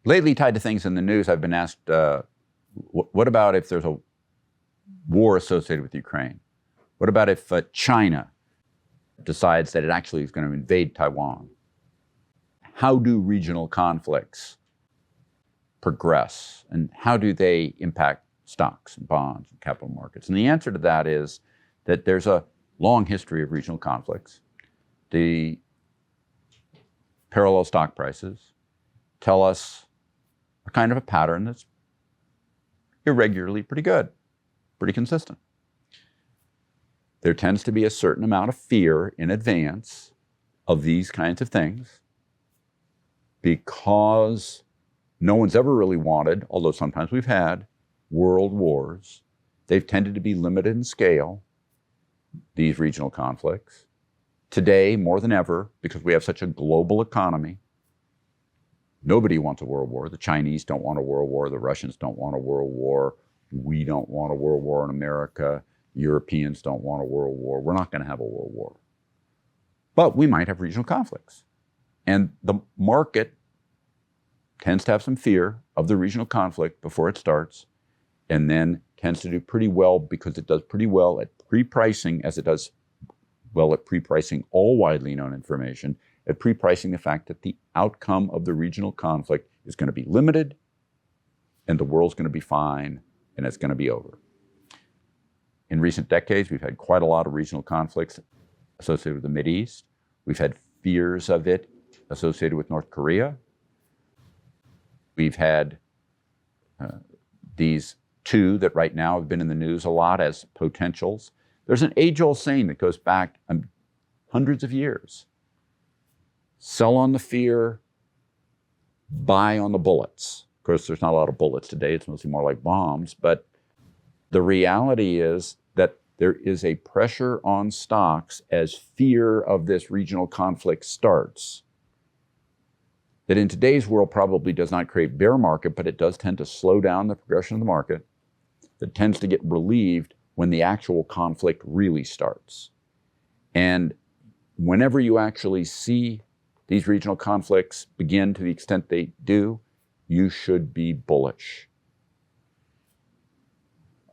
Lately, tied to things in the news, I've been asked, what about if there's a war associated with Ukraine? What about if China decides that it actually is going to invade Taiwan? How do regional conflicts progress, and how do they impact stocks and bonds and capital markets? And the answer to that is that there's a long history of regional conflicts. The parallel stock prices tell us a kind of a pattern that's irregularly pretty good, pretty consistent. There tends to be a certain amount of fear in advance of these kinds of things because no one's ever really wanted, although sometimes we've had, world wars. They've tended to be limited in scale, these regional conflicts. Today, more than ever, because we have such a global economy, nobody wants a world war. The Chinese don't want a world war. The Russians don't want a world war. We don't want a world war in America. Europeans don't want a world war. We're not going to have a world war. But we might have regional conflicts. And the market tends to have some fear of the regional conflict before it starts, and then tends to do pretty well because it does pretty well at pre-pricing, as it does well at pre-pricing all widely known information, at pre-pricing the fact that the outcome of the regional conflict is going to be limited, and the world's going to be fine, and it's going to be over. In recent decades, we've had quite a lot of regional conflicts associated with the Mideast. We've had fears of it associated with North Korea. We've had these two that right now have been in the news a lot as potentials. There's an age-old saying that goes back hundreds of years. Sell on the fear, buy on the bullets. Of course, there's not a lot of bullets today. It's mostly more like bombs. But the reality is that there is a pressure on stocks as fear of this regional conflict starts, that in today's world probably does not create bear market, but it does tend to slow down the progression of the market. That tends to get relieved when the actual conflict really starts. And whenever you actually see these regional conflicts begin to the extent they do, you should be bullish.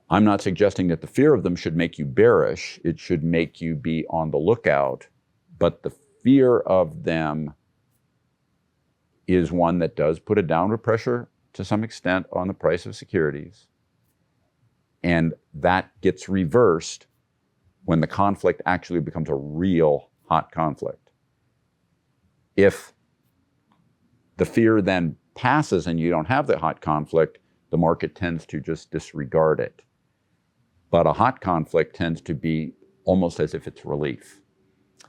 I'm not suggesting that the fear of them should make you bearish. It should make you be on the lookout. But the fear of them is one that does put a downward pressure to some extent on the price of securities. And that gets reversed when the conflict actually becomes a real hot conflict. If the fear then passes and you don't have the hot conflict, the market tends to just disregard it. But a hot conflict tends to be almost as if it's relief.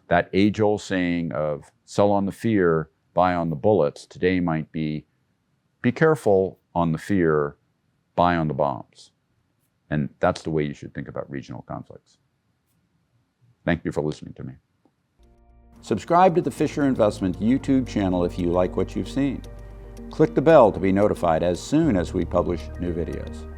That age-old saying of sell on the fear, buy on the bullets, today might be careful on the fear, buy on the bombs. And that's the way you should think about regional conflicts. Thank you for listening to me. Subscribe to the Fisher Investment YouTube channel if you like what you've seen. Click the bell to be notified as soon as we publish new videos.